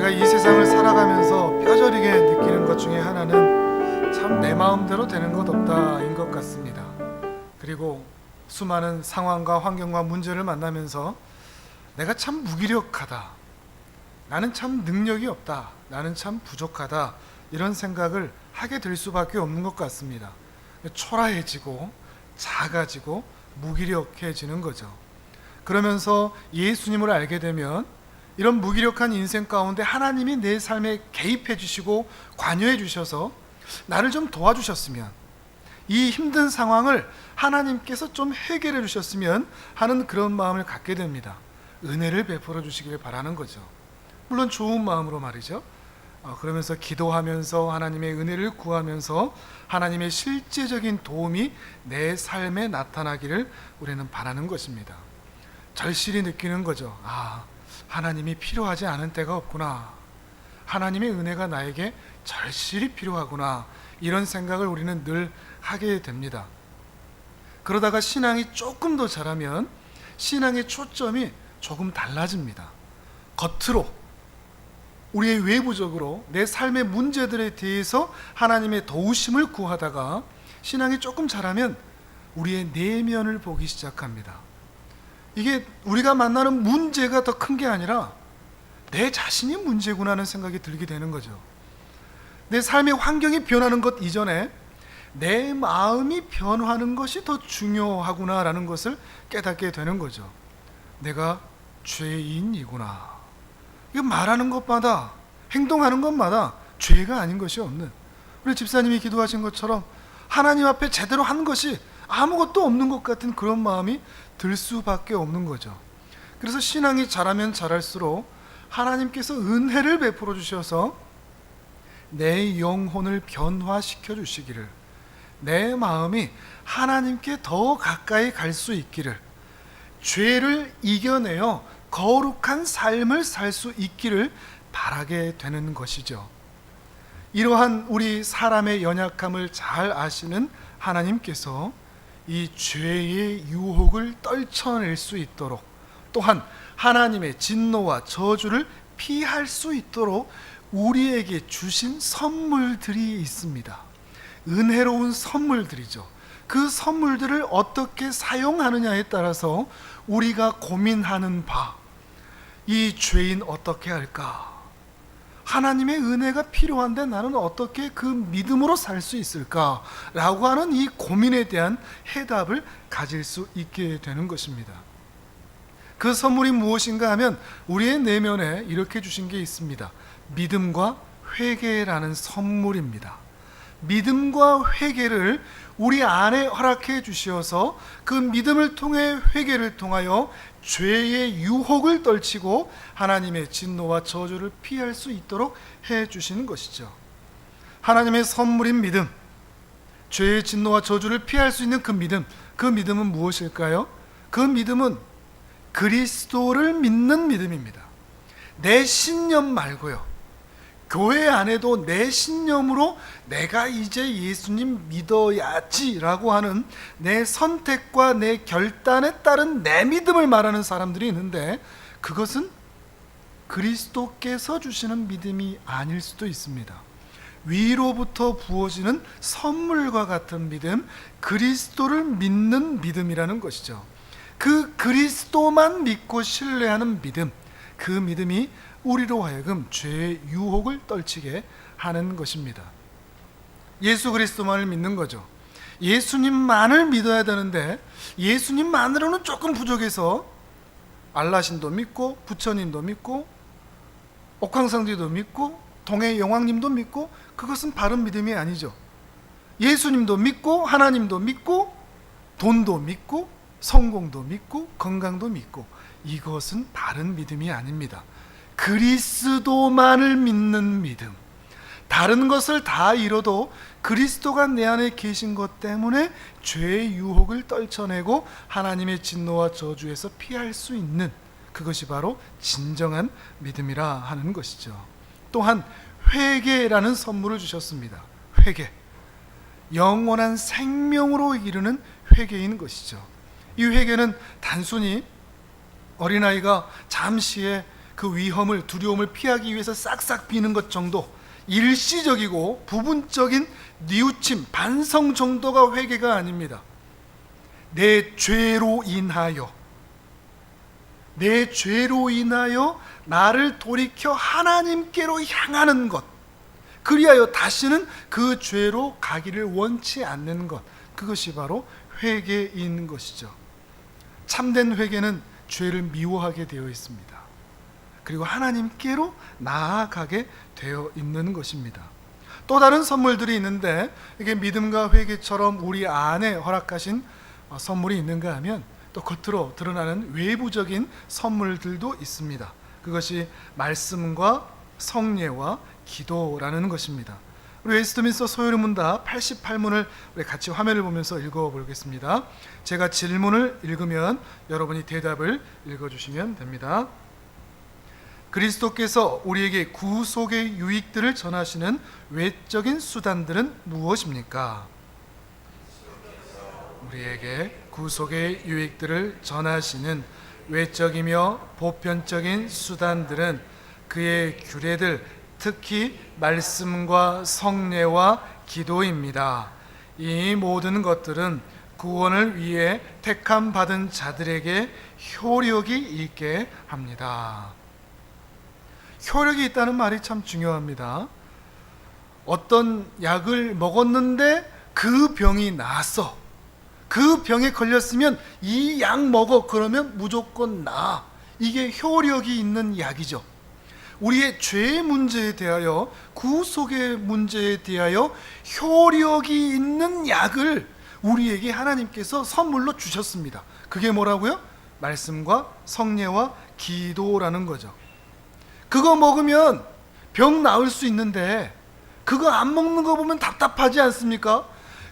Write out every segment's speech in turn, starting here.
제가 이 세상을 살아가면서 뼈저리게 느끼는 것 중에 하나는 참 내 마음대로 되는 것 없다인 것 같습니다. 그리고 수많은 상황과 환경과 문제를 만나면서 내가 참 무기력하다, 나는 참 능력이 없다, 나는 참 부족하다, 이런 생각을 하게 될 수밖에 없는 것 같습니다. 초라해지고 작아지고 무기력해지는 거죠. 그러면서 예수님을 알게 되면 이런 무기력한 인생 가운데 하나님이 내 삶에 개입해 주시고 관여해 주셔서 나를 좀 도와주셨으면, 이 힘든 상황을 하나님께서 좀 해결해 주셨으면 하는 그런 마음을 갖게 됩니다. 은혜를 베풀어 주시기를 바라는 거죠. 물론 좋은 마음으로 말이죠. 그러면서 기도하면서 하나님의 은혜를 구하면서 하나님의 실제적인 도움이 내 삶에 나타나기를 우리는 바라는 것입니다. 절실히 느끼는 거죠. 하나님이 필요하지 않은 때가 없구나, 하나님의 은혜가 나에게 절실히 필요하구나, 이런 생각을 우리는 늘 하게 됩니다. 그러다가 신앙이 조금 더 자라면 신앙의 초점이 조금 달라집니다. 겉으로, 우리의 외부적으로 내 삶의 문제들에 대해서 하나님의 도우심을 구하다가 신앙이 조금 자라면 우리의 내면을 보기 시작합니다. 이게 우리가 만나는 문제가 더 큰 게 아니라 내 자신이 문제구나 하는 생각이 들게 되는 거죠. 내 삶의 환경이 변하는 것 이전에 내 마음이 변화하는 것이 더 중요하구나라는 것을 깨닫게 되는 거죠. 내가 죄인이구나. 이거 말하는 것마다, 행동하는 것마다 죄가 아닌 것이 없는, 우리 집사님이 기도하신 것처럼 하나님 앞에 제대로 한 것이 아무것도 없는 것 같은 그런 마음이 들 수밖에 없는 거죠. 그래서 신앙이 자라면 자랄수록 하나님께서 은혜를 베풀어 주셔서 내 영혼을 변화시켜 주시기를, 내 마음이 하나님께 더 가까이 갈 수 있기를, 죄를 이겨내어 거룩한 삶을 살 수 있기를 바라게 되는 것이죠. 이러한 우리 사람의 연약함을 잘 아시는 하나님께서 이 죄의 유혹을 떨쳐낼 수 있도록, 또한 하나님의 진노와 저주를 피할 수 있도록 우리에게 주신 선물들이 있습니다. 은혜로운 선물들이죠. 그 선물들을 어떻게 사용하느냐에 따라서 우리가 고민하는 바, 이 죄인 어떻게 할까? 하나님의 은혜가 필요한데 나는 어떻게 그 믿음으로 살 수 있을까? 라고 하는 이 고민에 대한 해답을 가질 수 있게 되는 것입니다. 그 선물이 무엇인가 하면 우리의 내면에 이렇게 주신 게 있습니다. 믿음과 회개라는 선물입니다. 믿음과 회개를 우리 안에 허락해 주시어서 그 믿음을 통해, 회개를 통하여 죄의 유혹을 떨치고 하나님의 진노와 저주를 피할 수 있도록 해 주시는 것이죠. 하나님의 선물인 믿음, 죄의 진노와 저주를 피할 수 있는 그 믿음은 무엇일까요? 그 믿음은 그리스도를 믿는 믿음입니다. 내 신념 말고요, 교회 안에도 내 신념으로 내가 이제 예수님 믿어야지라고 하는 내 선택과 내 결단에 따른 내 믿음을 말하는 사람들이 있는데, 그것은 그리스도께서 주시는 믿음이 아닐 수도 있습니다. 위로부터 부어지는 선물과 같은 믿음, 그리스도를 믿는 믿음이라는 것이죠. 그 그리스도만 믿고 신뢰하는 믿음, 그 믿음이 우리로 하여금 죄의 유혹을 떨치게 하는 것입니다. 예수 그리스도만을 믿는 거죠. 예수님만을 믿어야 되는데 예수님만으로는 조금 부족해서 알라신도 믿고 부처님도 믿고 옥황상제도 믿고 동해 영왕님도 믿고, 그것은 바른 믿음이 아니죠. 예수님도 믿고 하나님도 믿고 돈도 믿고 성공도 믿고 건강도 믿고, 이것은 바른 믿음이 아닙니다. 그리스도만을 믿는 믿음, 다른 것을 다 잃어도 그리스도가 내 안에 계신 것 때문에 죄의 유혹을 떨쳐내고 하나님의 진노와 저주에서 피할 수 있는, 그것이 바로 진정한 믿음이라 하는 것이죠. 또한 회개라는 선물을 주셨습니다. 회개, 영원한 생명으로 이르는 회개인 것이죠. 이 회개는 단순히 어린아이가 잠시의 그 위험을, 두려움을 피하기 위해서 싹싹 비는 것 정도, 일시적이고 부분적인 뉘우침, 반성 정도가 회개가 아닙니다. 내 죄로 인하여 나를 돌이켜 하나님께로 향하는 것, 그리하여 다시는 그 죄로 가기를 원치 않는 것, 그것이 바로 회개인 것이죠. 참된 회개는 죄를 미워하게 되어 있습니다. 그리고 하나님께로 나아가게 되어 있는 것입니다. 또 다른 선물들이 있는데, 이게 믿음과 회개처럼 우리 안에 허락하신 선물이 있는가 하면 또 겉으로 드러나는 외부적인 선물들도 있습니다. 그것이 말씀과 성례와 기도라는 것입니다. 우리 웨스트민스터 소요리 문답 88문을 우리 같이 화면을 보면서 읽어보겠습니다. 제가 질문을 읽으면 여러분이 대답을 읽어주시면 됩니다. 그리스도께서 우리에게 구속의 유익들을 전하시는 외적인 수단들은 무엇입니까? 우리에게 구속의 유익들을 전하시는 외적이며 보편적인 수단들은 그의 규례들, 특히 말씀과 성례와 기도입니다. 이 모든 것들은 구원을 위해 택함 받은 자들에게 효력이 있게 합니다. 효력이 있다는 말이 참 중요합니다. 어떤 약을 먹었는데 그 병이 나았어. 그 병에 걸렸으면 이 약 먹어, 그러면 무조건 나아. 이게 효력이 있는 약이죠. 우리의 죄의 문제에 대하여, 구속의 문제에 대하여 효력이 있는 약을 우리에게 하나님께서 선물로 주셨습니다. 그게 뭐라고요? 말씀과 성례와 기도라는 거죠. 그거 먹으면 병 나을 수 있는데 그거 안 먹는 거 보면 답답하지 않습니까?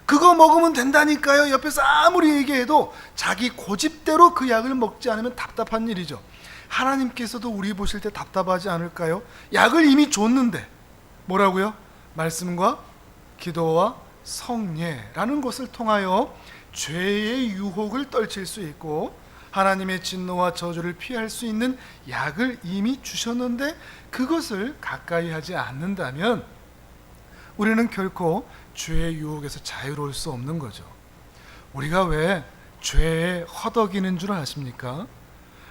그거 먹으면 된다니까요. 옆에서 아무리 얘기해도 자기 고집대로 그 약을 먹지 않으면 답답한 일이죠. 하나님께서도 우리 보실 때 답답하지 않을까요? 약을 이미 줬는데 뭐라고요? 말씀과 기도와 성례라는 것을 통하여 죄의 유혹을 떨칠 수 있고 하나님의 진노와 저주를 피할 수 있는 약을 이미 주셨는데 그것을 가까이 하지 않는다면 우리는 결코 죄의 유혹에서 자유로울 수 없는 거죠. 우리가 왜 죄에 허덕이는 줄 아십니까?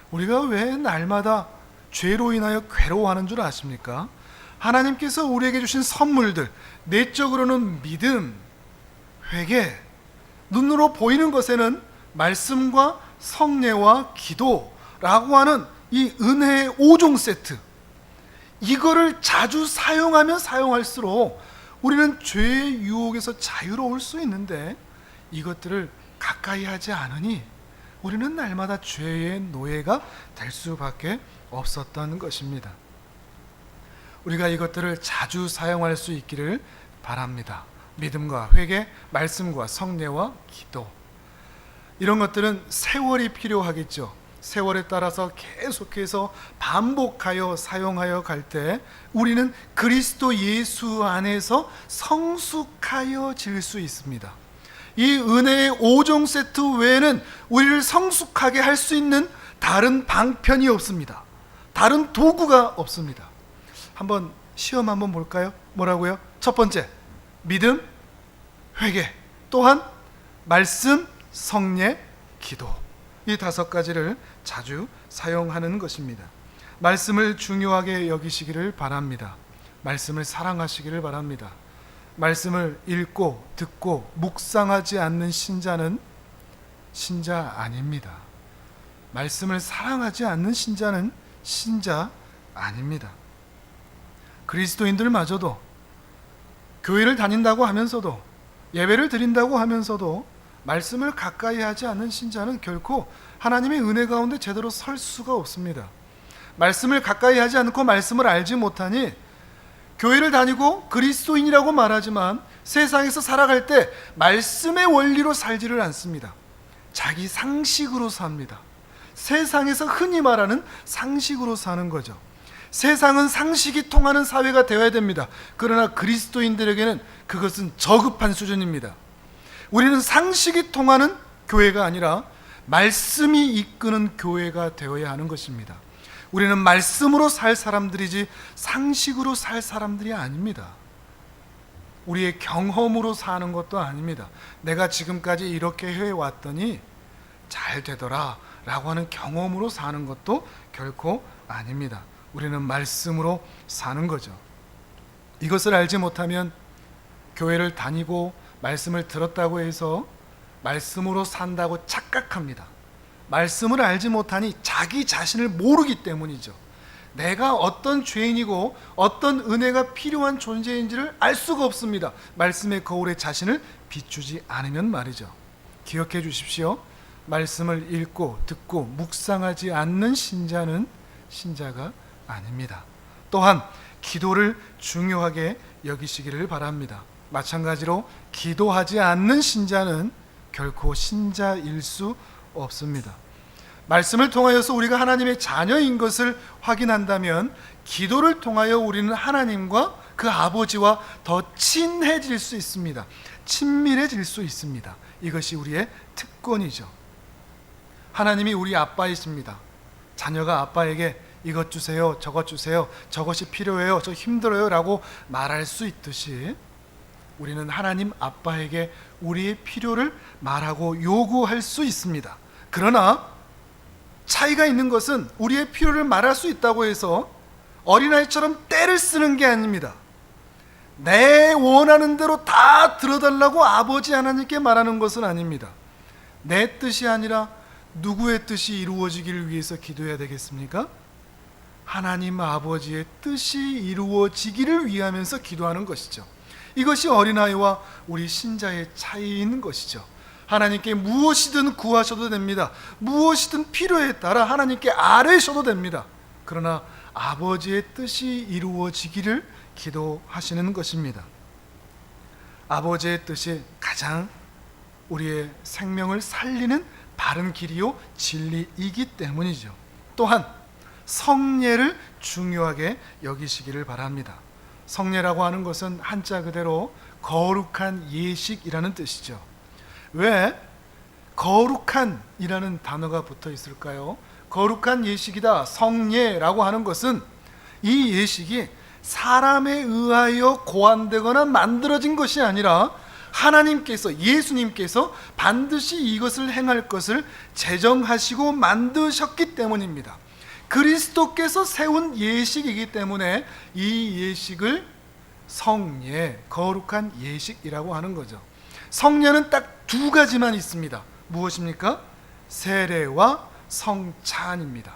우리가 왜 날마다 죄로 인하여 괴로워하는 줄 아십니까? 하나님께서 우리에게 주신 선물들, 내적으로는 믿음, 회개, 눈으로 보이는 것에는 말씀과 성례와 기도라고 하는 이 은혜의 5종 세트, 이거를 자주 사용하면 사용할수록 우리는 죄의 유혹에서 자유로울 수 있는데 이것들을 가까이 하지 않으니 우리는 날마다 죄의 노예가 될 수밖에 없었던 것입니다. 우리가 이것들을 자주 사용할 수 있기를 바랍니다. 믿음과 회개, 말씀과 성례와 기도, 이런 것들은 세월이 필요하겠죠. 세월에 따라서 계속해서 반복하여 사용하여 갈 때 우리는 그리스도 예수 안에서 성숙하여질 수 있습니다. 이 은혜의 5종 세트 외에는 우리를 성숙하게 할 수 있는 다른 방편이 없습니다. 다른 도구가 없습니다. 한번 시험 한번 볼까요? 뭐라고요? 첫 번째, 믿음, 회개, 또한 말씀, 성례, 기도. 이 5가지를 자주 사용하는 것입니다. 말씀을 중요하게 여기시기를 바랍니다. 말씀을 사랑하시기를 바랍니다. 말씀을 읽고 듣고 묵상하지 않는 신자는 신자 아닙니다. 말씀을 사랑하지 않는 신자는 신자 아닙니다. 그리스도인들마저도 교회를 다닌다고 하면서도 예배를 드린다고 하면서도 말씀을 가까이 하지 않는 신자는 결코 하나님의 은혜 가운데 제대로 설 수가 없습니다. 말씀을 가까이 하지 않고 말씀을 알지 못하니 교회를 다니고 그리스도인이라고 말하지만 세상에서 살아갈 때 말씀의 원리로 살지를 않습니다. 자기 상식으로 삽니다. 세상에서 흔히 말하는 상식으로 사는 거죠. 세상은 상식이 통하는 사회가 되어야 됩니다. 그러나 그리스도인들에게는 그것은 저급한 수준입니다. 우리는 상식이 통하는 교회가 아니라 말씀이 이끄는 교회가 되어야 하는 것입니다. 우리는 말씀으로 살 사람들이지 상식으로 살 사람들이 아닙니다. 우리의 경험으로 사는 것도 아닙니다. 내가 지금까지 이렇게 해왔더니 잘 되더라 라고 하는 경험으로 사는 것도 결코 아닙니다. 우리는 말씀으로 사는 거죠. 이것을 알지 못하면 교회를 다니고 말씀을 들었다고 해서 말씀으로 산다고 착각합니다. 말씀을 알지 못하니 자기 자신을 모르기 때문이죠. 내가 어떤 죄인이고 어떤 은혜가 필요한 존재인지를 알 수가 없습니다. 말씀의 거울에 자신을 비추지 않으면 말이죠. 기억해 주십시오. 말씀을 읽고 듣고 묵상하지 않는 신자는 신자가 아닙니다. 또한 기도를 중요하게 여기시기를 바랍니다. 마찬가지로 기도하지 않는 신자는 결코 신자일 수 없습니다. 말씀을 통하여서 우리가 하나님의 자녀인 것을 확인한다면 기도를 통하여 우리는 하나님과 그 아버지와 더 친해질 수 있습니다. 친밀해질 수 있습니다. 이것이 우리의 특권이죠. 하나님이 우리 아빠이십니다. 자녀가 아빠에게 이것 주세요, 저것 주세요, 저것이 필요해요, 저 힘들어요 라고 말할 수 있듯이 우리는 하나님 아빠에게 우리의 필요를 말하고 요구할 수 있습니다. 그러나 차이가 있는 것은 우리의 필요를 말할 수 있다고 해서 어린아이처럼 떼를 쓰는 게 아닙니다. 내 원하는 대로 다 들어달라고 아버지 하나님께 말하는 것은 아닙니다. 내 뜻이 아니라 누구의 뜻이 이루어지기를 위해서 기도해야 되겠습니까? 하나님 아버지의 뜻이 이루어지기를 위하면서 기도하는 것이죠. 이것이 어린아이와 우리 신자의 차이인 것이죠. 하나님께 무엇이든 구하셔도 됩니다. 무엇이든 필요에 따라 하나님께 아뢰셔도 됩니다. 그러나 아버지의 뜻이 이루어지기를 기도하시는 것입니다. 아버지의 뜻이 가장 우리의 생명을 살리는 바른 길이요 진리이기 때문이죠. 또한 성례를 중요하게 여기시기를 바랍니다. 성례라고 하는 것은 한자 그대로 거룩한 예식이라는 뜻이죠. 왜 거룩한이라는 단어가 붙어 있을까요? 거룩한 예식이다, 성례라고 하는 것은 이 예식이 사람에 의하여 고안되거나 만들어진 것이 아니라 하나님께서, 예수님께서 반드시 이것을 행할 것을 제정하시고 만드셨기 때문입니다. 그리스도께서 세운 예식이기 때문에 이 예식을 성례, 거룩한 예식이라고 하는 거죠. 성례는 딱 두 가지만 있습니다. 무엇입니까? 세례와 성찬입니다.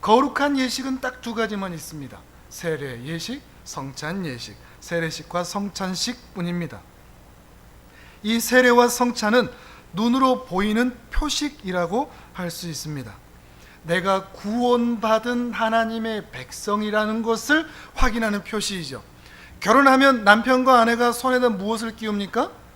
거룩한 예식은 딱 두 가지만 있습니다. 세례 예식, 성찬 예식, 세례식과 성찬식 뿐입니다. 이 세례와 성찬은 눈으로 보이는 표식이라고 할 수 있습니다. 내가 구원받은 하나님의 백성이라는 것을 확인하는 표시이죠. 결혼하면 남편과 아내가 손에다 무엇을 끼웁니까?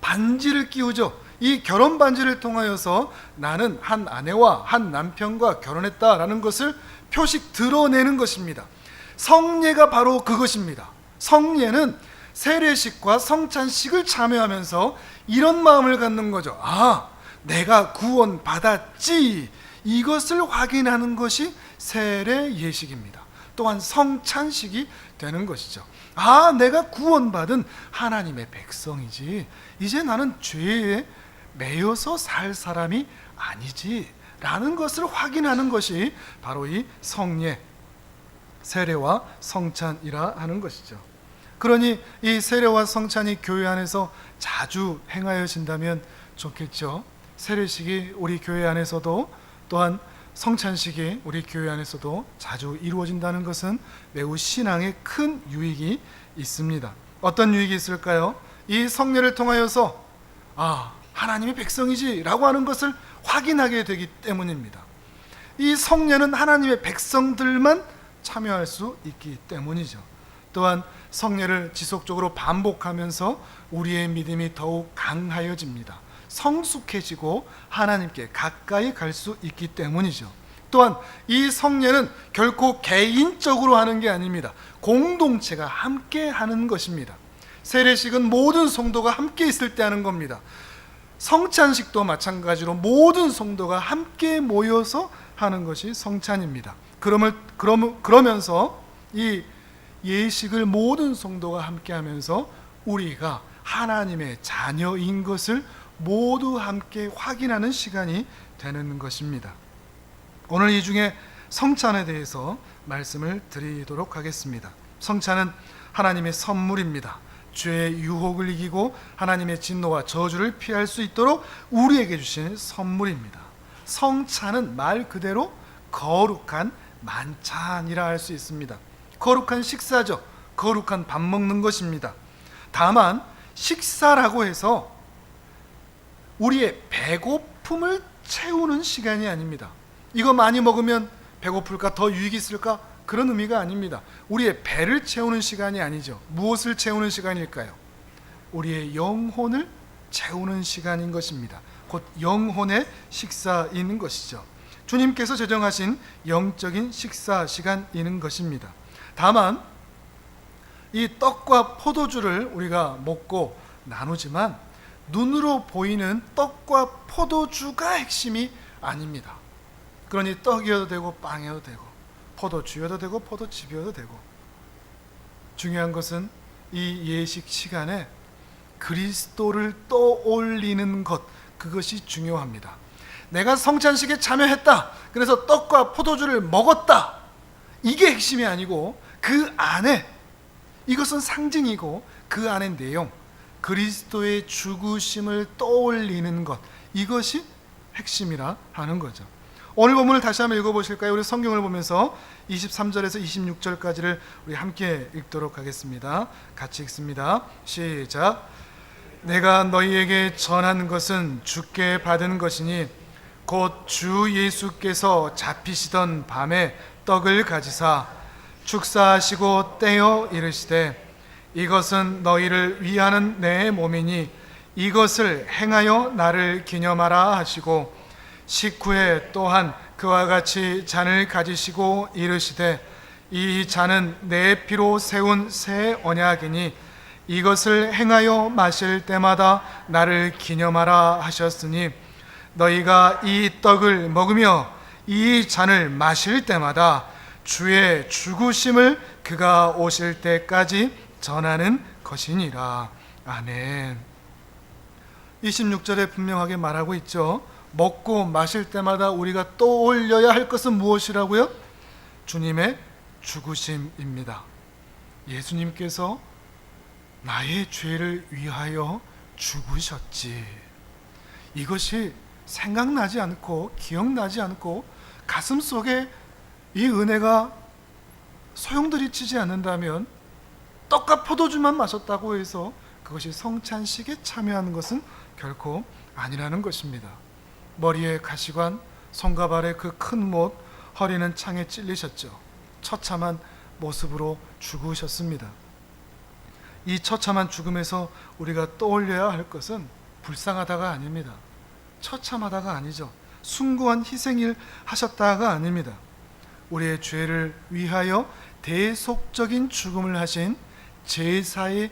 반지를 끼우죠. 이 결혼 반지를 통하여서 나는 한 아내와 한 남편과 결혼했다라는 것을 표식 드러내는 것입니다. 성례가 바로 그것입니다. 성례는 세례식과 성찬식을 참여하면서 이런 마음을 갖는 거죠. 아, 내가 구원받았지. 이것을 확인하는 것이 세례 예식입니다. 또한 성찬식이 되는 것이죠. 아, 내가 구원받은 하나님의 백성이지. 이제 나는 죄에 매여서 살 사람이 아니지 라는 것을 확인하는 것이 바로 이 성례, 세례와 성찬이라 하는 것이죠. 그러니 이 세례와 성찬이 교회 안에서 자주 행하여진다면 좋겠죠. 세례식이 우리 교회 안에서도, 또한 성찬식이 우리 교회 안에서도 자주 이루어진다는 것은 매우 신앙에 큰 유익이 있습니다. 어떤 유익이 있을까요? 이 성례를 통하여서 아, 하나님의 백성이지 라고 하는 것을 확인하게 되기 때문입니다. 이 성례는 하나님의 백성들만 참여할 수 있기 때문이죠. 또한 성례를 지속적으로 반복하면서 우리의 믿음이 더욱 강하여집니다. 성숙해지고 하나님께 가까이 갈 수 있기 때문이죠. 또한 이 성례는 결코 개인적으로 하는 게 아닙니다. 공동체가 함께 하는 것입니다. 세례식은 모든 성도가 함께 있을 때 하는 겁니다. 성찬식도 마찬가지로 모든 성도가 함께 모여서 하는 것이 성찬입니다. 그러면서 이 예식을 모든 성도가 함께하면서 우리가 하나님의 자녀인 것을 모두 함께 확인하는 시간이 되는 것입니다. 오늘 이 중에 성찬에 대해서 말씀을 드리도록 하겠습니다. 성찬은 하나님의 선물입니다. 죄의 유혹을 이기고 하나님의 진노와 저주를 피할 수 있도록 우리에게 주신 선물입니다. 성찬은 말 그대로 거룩한 만찬이라 할 수 있습니다. 거룩한 식사죠. 거룩한 밥 먹는 것입니다. 다만 식사라고 해서 우리의 배고픔을 채우는 시간이 아닙니다. 이거 많이 먹으면 배고플까? 더 유익이 있을까? 그런 의미가 아닙니다. 우리의 배를 채우는 시간이 아니죠. 무엇을 채우는 시간일까요? 우리의 영혼을 채우는 시간인 것입니다. 곧 영혼의 식사인 것이죠. 주님께서 제정하신 영적인 식사 시간인 것입니다. 다만 이 떡과 포도주를 우리가 먹고 나누지만 눈으로 보이는 떡과 포도주가 핵심이 아닙니다. 그러니 떡이어도 되고 빵이어도 되고 포도주여도 되고 포도즙이어도 되고, 중요한 것은 이 예식 시간에 그리스도를 떠올리는 것, 그것이 중요합니다. 내가 성찬식에 참여했다, 그래서 떡과 포도주를 먹었다, 이게 핵심이 아니고 그 안에, 이것은 상징이고 그 안의 내용, 그리스도의 죽으심을 떠올리는 것, 이것이 핵심이라 하는 거죠. 오늘 본문을 다시 한번 읽어보실까요? 우리 성경을 보면서 23절에서 26절까지를 우리 함께 읽도록 하겠습니다. 같이 읽습니다. 시작. 내가 너희에게 전한 것은 주께 받은 것이니 곧 주 예수께서 잡히시던 밤에 떡을 가지사 축사하시고 떼어 이르시되 이것은 너희를 위하는 내 몸이니 이것을 행하여 나를 기념하라 하시고 식후에 또한 그와 같이 잔을 가지시고 이르시되 이 잔은 내 피로 세운 새 언약이니 이것을 행하여 마실 때마다 나를 기념하라 하셨으니 너희가 이 떡을 먹으며 이 잔을 마실 때마다 주의 죽으심을 그가 오실 때까지 전하는 것이니라. 아멘. 26절에 분명하게 말하고 있죠. 먹고 마실 때마다 우리가 떠올려야 할 것은 무엇이라고요? 주님의 죽으심입니다. 예수님께서 나의 죄를 위하여 죽으셨지. 이것이 생각나지 않고 기억나지 않고 가슴 속에 이 은혜가 소용돌이치지 않는다면 떡과 포도주만 마셨다고 해서 그것이 성찬식에 참여하는 것은 결코 아니라는 것입니다. 머리에 가시관, 손과 발에 그 큰 못, 허리는 창에 찔리셨죠. 처참한 모습으로 죽으셨습니다. 이 처참한 죽음에서 우리가 떠올려야 할 것은 불쌍하다가 아닙니다. 처참하다가 아니죠. 숭고한 희생을 하셨다가 아닙니다. 우리의 죄를 위하여 대속적인 죽음을 하신 제사의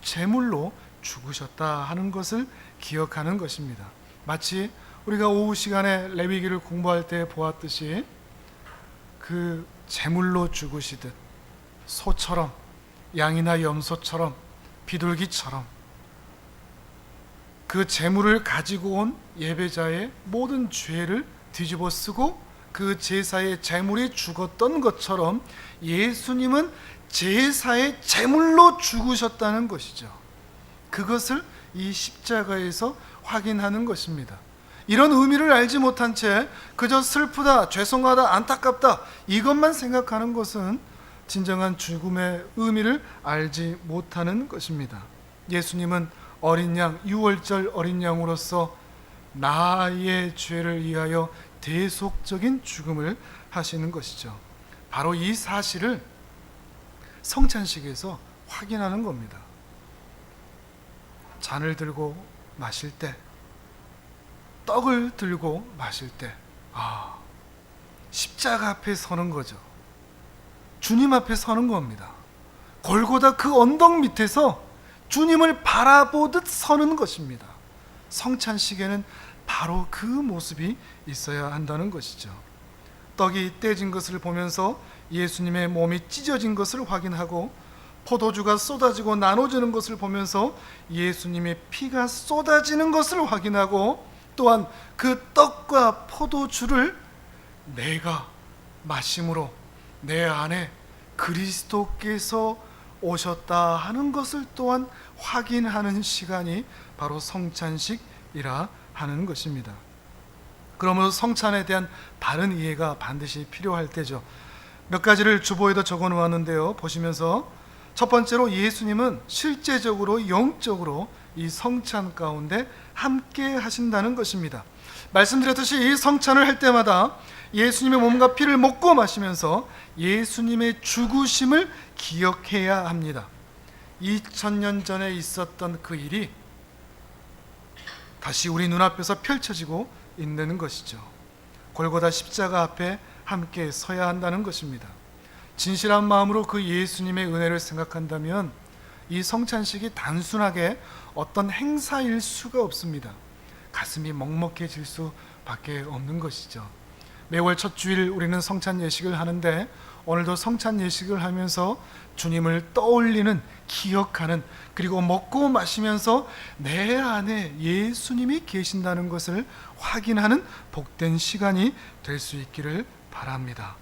제물로 죽으셨다 하는 것을 기억하는 것입니다. 마치 우리가 오후 시간에 레위기를 공부할 때 보았듯이 그 제물로 죽으시듯 소처럼, 양이나 염소처럼, 비둘기처럼 그 제물을 가지고 온 예배자의 모든 죄를 뒤집어 쓰고 그 제사의 제물이 죽었던 것처럼 예수님은 제사의 제물로 죽으셨다는 것이죠. 그것을 이 십자가에서 확인하는 것입니다. 이런 의미를 알지 못한 채 그저 슬프다, 죄송하다, 안타깝다 이것만 생각하는 것은 진정한 죽음의 의미를 알지 못하는 것입니다. 예수님은 어린 양, 유월절 어린 양으로서 나의 죄를 위하여 대속적인 죽음을 하시는 것이죠. 바로 이 사실을 성찬식에서 확인하는 겁니다. 잔을 들고 마실 때, 떡을 들고 마실 때, 십자가 앞에 서는 거죠. 주님 앞에 서는 겁니다. 골고다 그 언덕 밑에서 주님을 바라보듯 서는 것입니다. 성찬식에는 바로 그 모습이 있어야 한다는 것이죠. 떡이 떼진 것을 보면서 예수님의 몸이 찢어진 것을 확인하고, 포도주가 쏟아지고 나눠지는 것을 보면서 예수님의 피가 쏟아지는 것을 확인하고, 또한 그 떡과 포도주를 내가 마심으로 내 안에 그리스도께서 오셨다 하는 것을 또한 확인하는 시간이 바로 성찬식이라 하는 것입니다. 그러므로 성찬에 대한 바른 이해가 반드시 필요할 때죠. 몇 가지를 주보에도 적어 놓았는데요. 보시면서 첫 번째로, 예수님은 실제적으로 영적으로 이 성찬 가운데 함께 하신다는 것입니다. 말씀드렸듯이 이 성찬을 할 때마다 예수님의 몸과 피를 먹고 마시면서 예수님의 죽으심을 기억해야 합니다. 2000년 전에 있었던 그 일이 다시 우리 눈앞에서 펼쳐지고 있는 것이죠. 골고다 십자가 앞에 함께 서야 한다는 것입니다. 진실한 마음으로 그 예수님의 은혜를 생각한다면 이 성찬식이 단순하게 어떤 행사일 수가 없습니다. 가슴이 먹먹해질 수밖에 없는 것이죠. 매월 첫 주일 우리는 성찬 예식을 하는데, 오늘도 성찬 예식을 하면서 주님을 떠올리는, 기억하는, 그리고 먹고 마시면서 내 안에 예수님이 계신다는 것을 확인하는 복된 시간이 될 수 있기를 바랍니다.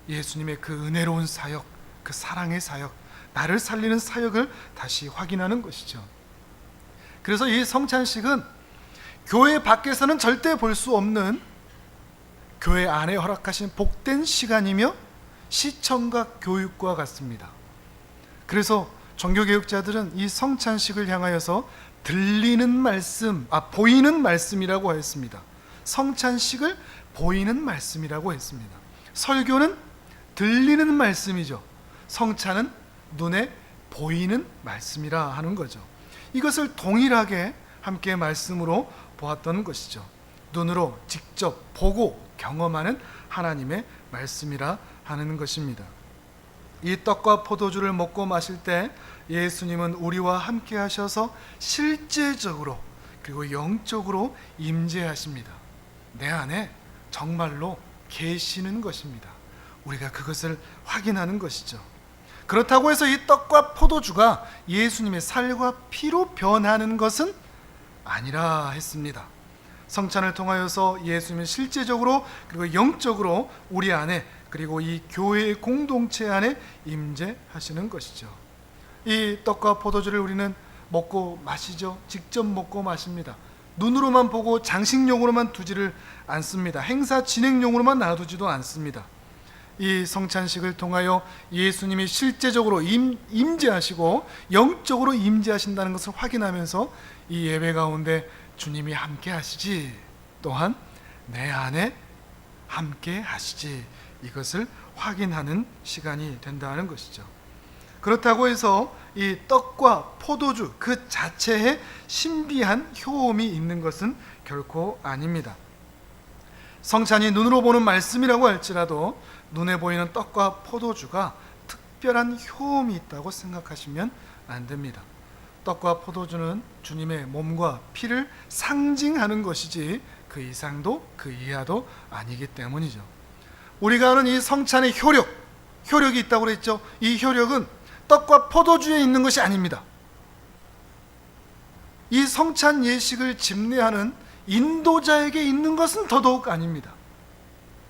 예수님의 그 은혜로운 사역, 그 사랑의 사역, 나를 살리는 사역을 다시 확인하는 것이죠. 그래서 이 성찬식은 교회 밖에서는 절대 볼 수 없는, 교회 안에 허락하신 복된 시간이며 시청과 교육과 같습니다. 그래서 종교개혁자들은 이 성찬식을 향하여서 들리는 말씀, 보이는 말씀이라고 했습니다. 성찬식을 보이는 말씀이라고 했습니다. 설교는 들리는 말씀이죠. 성찬은 눈에 보이는 말씀이라 하는 거죠. 이것을 동일하게 함께 말씀으로 보았던 것이죠. 눈으로 직접 보고 경험하는 하나님의 말씀이라 하는 것입니다. 이 떡과 포도주를 먹고 마실 때 예수님은 우리와 함께 하셔서 실제적으로 그리고 영적으로 임재하십니다. 내 안에 정말로 계시는 것입니다. 우리가 그것을 확인하는 것이죠. 그렇다고 해서 이 떡과 포도주가 예수님의 살과 피로 변하는 것은 아니라 했습니다. 성찬을 통하여서 예수님은 실제적으로 그리고 영적으로 우리 안에, 그리고 이 교회의 공동체 안에 임재하시는 것이죠. 이 떡과 포도주를 우리는 먹고 마시죠. 직접 먹고 마십니다. 눈으로만 보고 장식용으로만 두지를 않습니다. 행사 진행용으로만 놔두지도 않습니다. 이 성찬식을 통하여 예수님이 실제적으로 임재하시고 영적으로 임재하신다는 것을 확인하면서 이 예배 가운데 주님이 함께 하시지, 또한 내 안에 함께 하시지, 이것을 확인하는 시간이 된다는 것이죠. 그렇다고 해서 이 떡과 포도주 그 자체에 신비한 효험이 있는 것은 결코 아닙니다. 성찬이 눈으로 보는 말씀이라고 할지라도 눈에 보이는 떡과 포도주가 특별한 효험이 있다고 생각하시면 안 됩니다. 떡과 포도주는 주님의 몸과 피를 상징하는 것이지 그 이상도 그 이하도 아니기 때문이죠. 우리가 아는 이 성찬의 효력이 있다고 그랬죠. 이 효력은 떡과 포도주에 있는 것이 아닙니다. 이 성찬 예식을 집례하는 인도자에게 있는 것은 더더욱 아닙니다.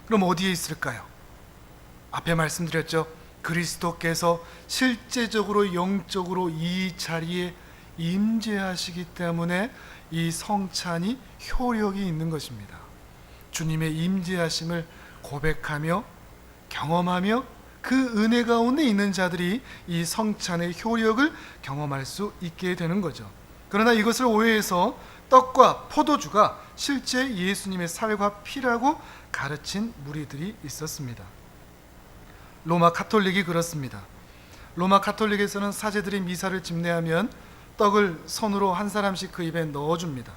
그럼 어디에 있을까요? 앞에 말씀드렸죠. 그리스도께서 실제적으로 영적으로 이 자리에 임재하시기 때문에 이 성찬이 효력이 있는 것입니다. 주님의 임재하심을 고백하며 경험하며 그 은혜 가운데 있는 자들이 이 성찬의 효력을 경험할 수 있게 되는 거죠. 그러나 이것을 오해해서 떡과 포도주가 실제 예수님의 살과 피라고 가르친 무리들이 있었습니다. 로마 가톨릭이 그렇습니다. 로마 가톨릭에서는 사제들이 미사를 집례하면 떡을 손으로 한 사람씩 그 입에 넣어줍니다.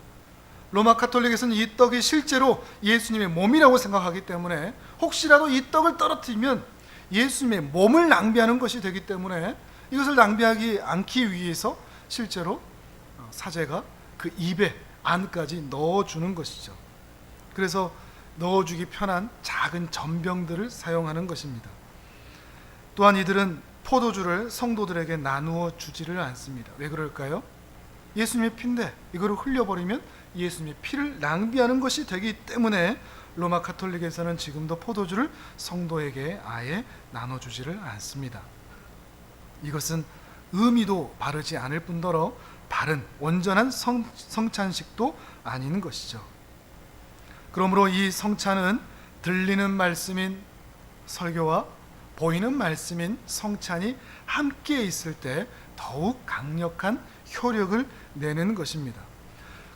로마 가톨릭에서는 이 떡이 실제로 예수님의 몸이라고 생각하기 때문에 혹시라도 이 떡을 떨어뜨리면 예수님의 몸을 낭비하는 것이 되기 때문에 이것을 낭비하지 않기 위해서 실제로 사제가 그 입에 안까지 넣어주는 것이죠. 그래서 넣어주기 편한 작은 전병들을 사용하는 것입니다. 또한 이들은 포도주를 성도들에게 나누어 주지를 않습니다. 왜 그럴까요? 예수님의 피인데 이거를 흘려버리면 예수님의 피를 낭비하는 것이 되기 때문에 로마 가톨릭에서는 지금도 포도주를 성도에게 아예 나눠주지를 않습니다. 이것은 의미도 바르지 않을 뿐더러 바른 온전한 성찬식도 아닌 것이죠. 그러므로 이 성찬은 들리는 말씀인 설교와 보이는 말씀인 성찬이 함께 있을 때 더욱 강력한 효력을 내는 것입니다.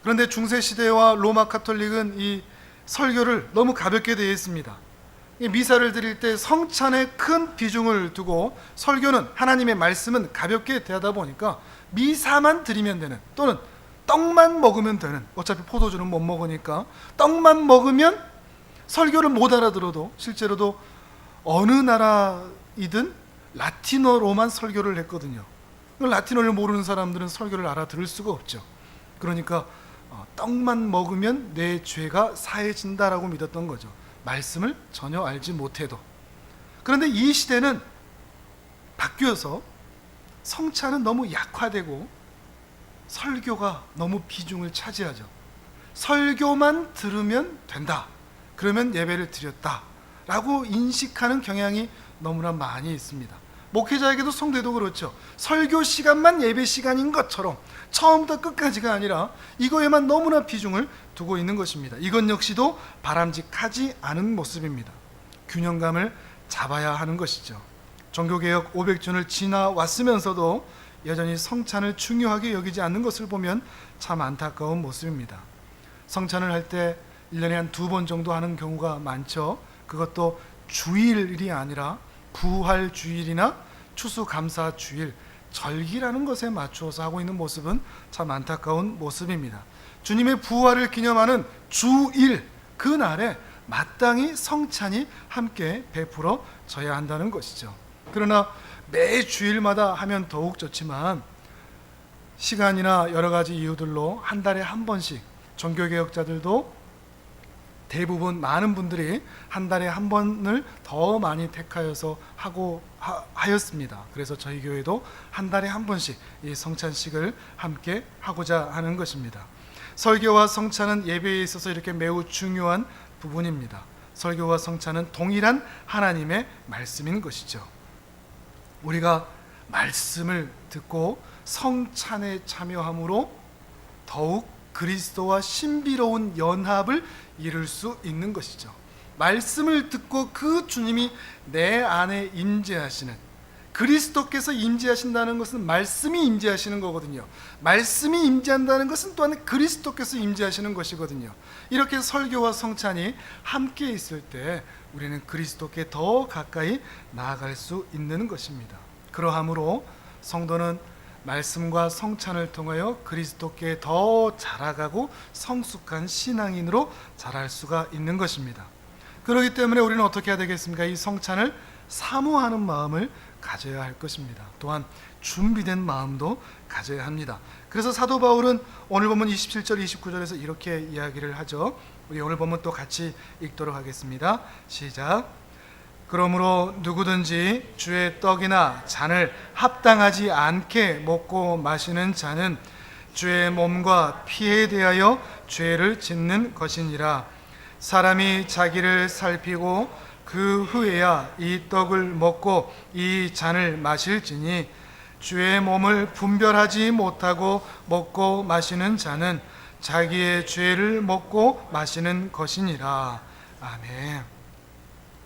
그런데 중세시대와 로마 가톨릭은 이 설교를 너무 가볍게 대했습니다. 미사를 드릴 때 성찬에 큰 비중을 두고 설교는, 하나님의 말씀은 가볍게 대하다 보니까 미사만 드리면 되는, 또는 떡만 먹으면 되는, 어차피 포도주는 못 먹으니까 떡만 먹으면 설교를 못 알아들어도 실제로도 어느 나라이든 라틴어로만 설교를 했거든요. 라틴어를 모르는 사람들은 설교를 알아들을 수가 없죠. 그러니까 떡만 먹으면 내 죄가 사해진다라고 믿었던 거죠. 말씀을 전혀 알지 못해도. 그런데 이 시대는 바뀌어서 성찬은 너무 약화되고 설교가 너무 비중을 차지하죠. 설교만 들으면 된다, 그러면 예배를 드렸다 라고 인식하는 경향이 너무나 많이 있습니다. 목회자에게도 성도에도 그렇죠. 설교 시간만 예배 시간인 것처럼 처음부터 끝까지가 아니라 이거에만 너무나 비중을 두고 있는 것입니다. 이것 역시도 바람직하지 않은 모습입니다. 균형감을 잡아야 하는 것이죠. 종교개혁 500주년을 지나왔으면서도 여전히 성찬을 중요하게 여기지 않는 것을 보면 참 안타까운 모습입니다. 성찬을 할 때 1년에 한 2번 정도 하는 경우가 많죠. 그것도 주일이 아니라 부활주일이나 추수감사주일, 절기라는 것에 맞추어서 하고 있는 모습은 참 안타까운 모습입니다. 주님의 부활을 기념하는 주일, 그 날에 마땅히 성찬이 함께 베풀어져야 한다는 것이죠. 그러나 매 주일마다 하면 더욱 좋지만 시간이나 여러 가지 이유들로 한 달에 한 번씩, 종교개혁자들도 대부분 많은 분들이 한 달에 한 번을 더 많이 택하여서 하였습니다. 그래서 저희 교회도 한 달에 한 번씩 이 성찬식을 함께 하고자 하는 것입니다. 설교와 성찬은 예배에 있어서 이렇게 매우 중요한 부분입니다. 설교와 성찬은 동일한 하나님의 말씀인 것이죠. 우리가 말씀을 듣고 성찬에 참여함으로 더욱 그리스도와 신비로운 연합을 이룰 수 있는 것이죠. 말씀을 듣고 그 주님이 내 안에 임재하시는, 그리스도께서 임재하신다는 것은 말씀이 임재하시는 거거든요. 말씀이 임재한다는 것은 또한 그리스도께서 임재하시는 것이거든요. 이렇게 설교와 성찬이 함께 있을 때 우리는 그리스도께 더 가까이 나아갈 수 있는 것입니다. 그러함으로 성도는 말씀과 성찬을 통하여 그리스도께 더 자라가고 성숙한 신앙인으로 자랄 수가 있는 것입니다. 그렇기 때문에 우리는 어떻게 해야 되겠습니까? 이 성찬을 사모하는 마음을 가져야 할 것입니다. 또한 준비된 마음도 가져야 합니다. 그래서 사도 바울은 오늘 본문 27절 29절에서 이렇게 이야기를 하죠. 우리 오늘 본문 또 같이 읽도록 하겠습니다. 시작. 그러므로 누구든지 주의 떡이나 잔을 합당하지 않게 먹고 마시는 자는 주의 몸과 피에 대하여 죄를 짓는 것이니라. 사람이 자기를 살피고 그 후에야 이 떡을 먹고 이 잔을 마실지니 주의 몸을 분별하지 못하고 먹고 마시는 자는 자기의 죄를 먹고 마시는 것이니라. 아멘.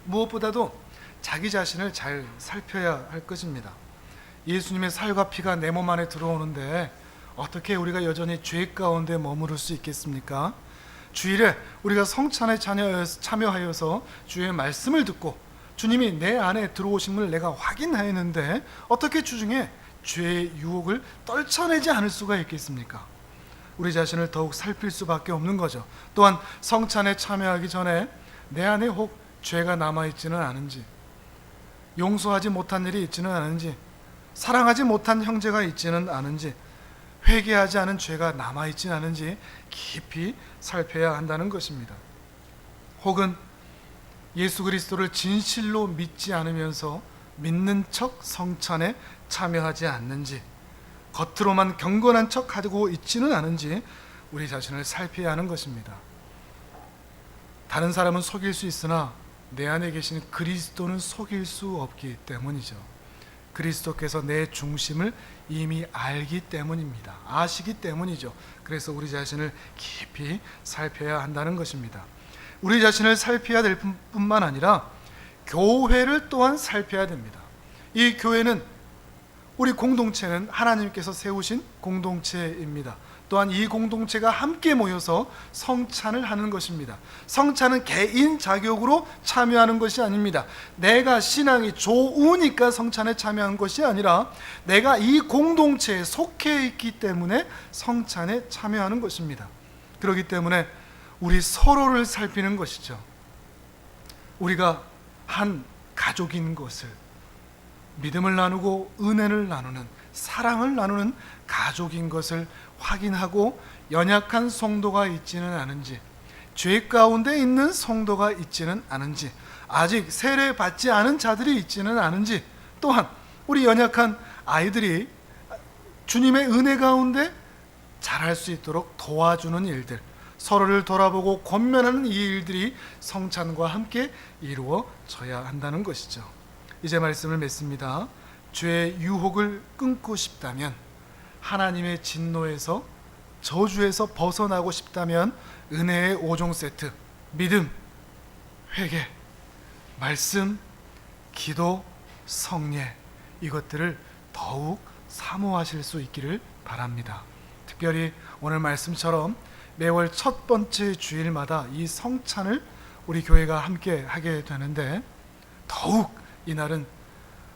무엇보다도 자기 자신을 잘 살펴야 할 것입니다. 예수님의 살과 피가 내 몸 안에 들어오는데 어떻게 우리가 여전히 죄 가운데 머무를 수 있겠습니까? 주일에 우리가 성찬에 참여하여서 주의 말씀을 듣고 주님이 내 안에 들어오심을 내가 확인하였는데 어떻게 주중에 죄의 유혹을 떨쳐내지 않을 수가 있겠습니까? 우리 자신을 더욱 살필 수밖에 없는 거죠. 또한 성찬에 참여하기 전에 내 안에 혹 죄가 남아있지는 않은지, 용서하지 못한 일이 있지는 않은지, 사랑하지 못한 형제가 있지는 않은지, 회개하지 않은 죄가 남아있지는 않은지 깊이 살펴야 한다는 것입니다. 혹은 예수 그리스도를 진실로 믿지 않으면서 믿는 척 성찬에 참여하지 않는지, 겉으로만 경건한 척 하고 있지는 않은지 우리 자신을 살펴야 하는 것입니다. 다른 사람은 속일 수 있으나 내 안에 계신 그리스도는 속일 수 없기 때문이죠. 그리스도께서 내 중심을 이미 알기 때문입니다. 아시기 때문이죠. 그래서 우리 자신을 깊이 살펴야 한다는 것입니다. 우리 자신을 살펴야 될 뿐만 아니라 교회를 또한 살펴야 됩니다. 이 교회는, 우리 공동체는 하나님께서 세우신 공동체입니다. 또한 이 공동체가 함께 모여서 성찬을 하는 것입니다. 성찬은 개인 자격으로 참여하는 것이 아닙니다. 내가 신앙이 좋으니까 성찬에 참여한 것이 아니라 내가 이 공동체에 속해 있기 때문에 성찬에 참여하는 것입니다. 그렇기 때문에 우리 서로를 살피는 것이죠. 우리가 한 가족인 것을, 믿음을 나누고 은혜를 나누는, 사랑을 나누는 가족인 것을 확인하고 연약한 성도가 있지는 않은지, 죄 가운데 있는 성도가 있지는 않은지, 아직 세례받지 않은 자들이 있지는 않은지, 또한 우리 연약한 아이들이 주님의 은혜 가운데 자랄 수 있도록 도와주는 일들, 서로를 돌아보고 권면하는 이 일들이 성찬과 함께 이루어져야 한다는 것이죠. 이제 말씀을 맺습니다. 죄의 유혹을 끊고 싶다면, 하나님의 진노에서, 저주에서 벗어나고 싶다면 은혜의 5종 세트, 믿음, 회개, 말씀, 기도, 성례, 이것들을 더욱 사모하실 수 있기를 바랍니다. 특별히 오늘 말씀처럼 매월 첫 번째 주일마다 이 성찬을 우리 교회가 함께 하게 되는데, 더욱 이날은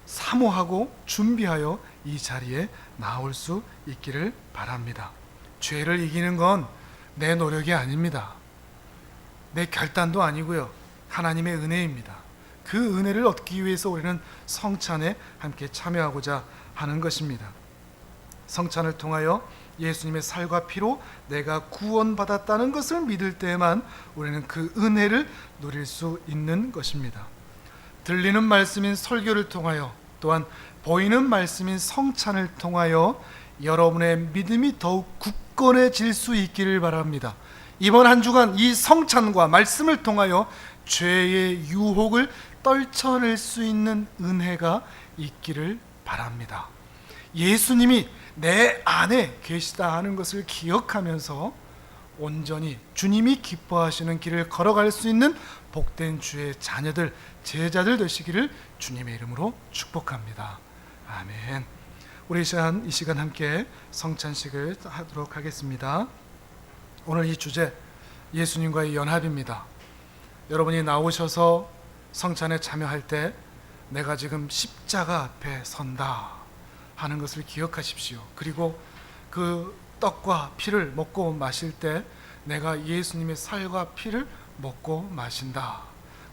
사모하고 준비하여 이 자리에 나올 수 있기를 바랍니다. 죄를 이기는 건 내 노력이 아닙니다. 내 결단도 아니고요. 하나님의 은혜입니다. 그 은혜를 얻기 위해서 우리는 성찬에 함께 참여하고자 하는 것입니다. 성찬을 통하여 예수님의 살과 피로 내가 구원받았다는 것을 믿을 때에만 우리는 그 은혜를 누릴 수 있는 것입니다. 들리는 말씀인 설교를 통하여, 또한 보이는 말씀인 성찬을 통하여 여러분의 믿음이 더욱 굳건해질 수 있기를 바랍니다. 이번 한 주간 이 성찬과 말씀을 통하여 죄의 유혹을 떨쳐낼 수 있는 은혜가 있기를 바랍니다. 예수님이 내 안에 계시다 하는 것을 기억하면서 온전히 주님이 기뻐하시는 길을 걸어갈 수 있는 복된 주의 자녀들, 제자들 되시기를 주님의 이름으로 축복합니다. 아멘. 우리 이 시간 함께 성찬식을 하도록 하겠습니다. 오늘 이 주제, 예수님과의 연합입니다. 여러분이 나오셔서 성찬에 참여할 때 내가 지금 십자가 앞에 선다 하는 것을 기억하십시오. 그리고 그 떡과 피를 먹고 마실 때 내가 예수님의 살과 피를 먹고 마신다.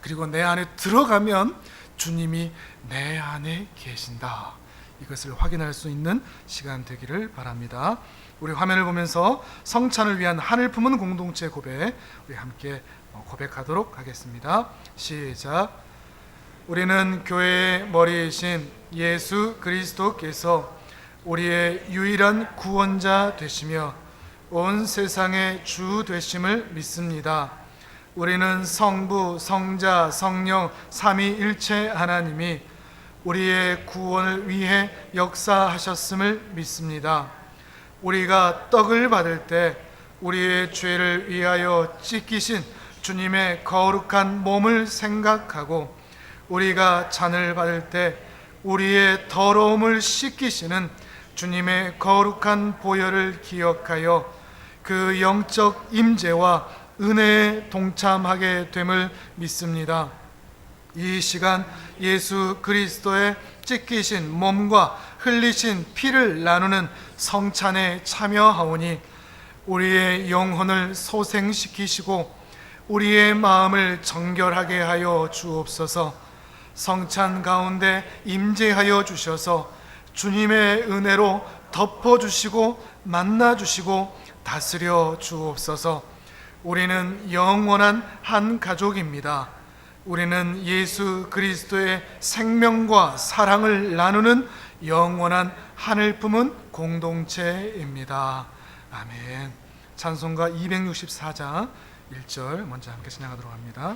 그리고 내 안에 들어가면 주님이 내 안에 계신다. 이것을 확인할 수 있는 시간 되기를 바랍니다. 우리 화면을 보면서 성찬을 위한 하늘 품은 공동체 고백, 우리 함께 고백하도록 하겠습니다. 시작. 우리는 교회의 머리이신 예수 그리스도께서 우리의 유일한 구원자 되시며 온 세상의 주 되심을 믿습니다. 우리는 성부, 성자, 성령 삼위일체 하나님이 우리의 구원을 위해 역사하셨음을 믿습니다. 우리가 떡을 받을 때 우리의 죄를 위하여 찢기신 주님의 거룩한 몸을 생각하고, 우리가 잔을 받을 때 우리의 더러움을 씻기시는 주님의 거룩한 보혈을 기억하여 그 영적 임재와 은혜에 동참하게 됨을 믿습니다. 이 시간 예수 그리스도의 찢기신 몸과 흘리신 피를 나누는 성찬에 참여하오니 우리의 영혼을 소생시키시고 우리의 마음을 정결하게 하여 주옵소서. 성찬 가운데 임재하여 주셔서 주님의 은혜로 덮어주시고 만나주시고 다스려 주옵소서. 우리는 영원한 한 가족입니다. 우리는 예수 그리스도의 생명과 사랑을 나누는 영원한 하늘 품은 공동체입니다. 아멘. 찬송가 264장 1절 먼저 함께 찬양하도록 합니다.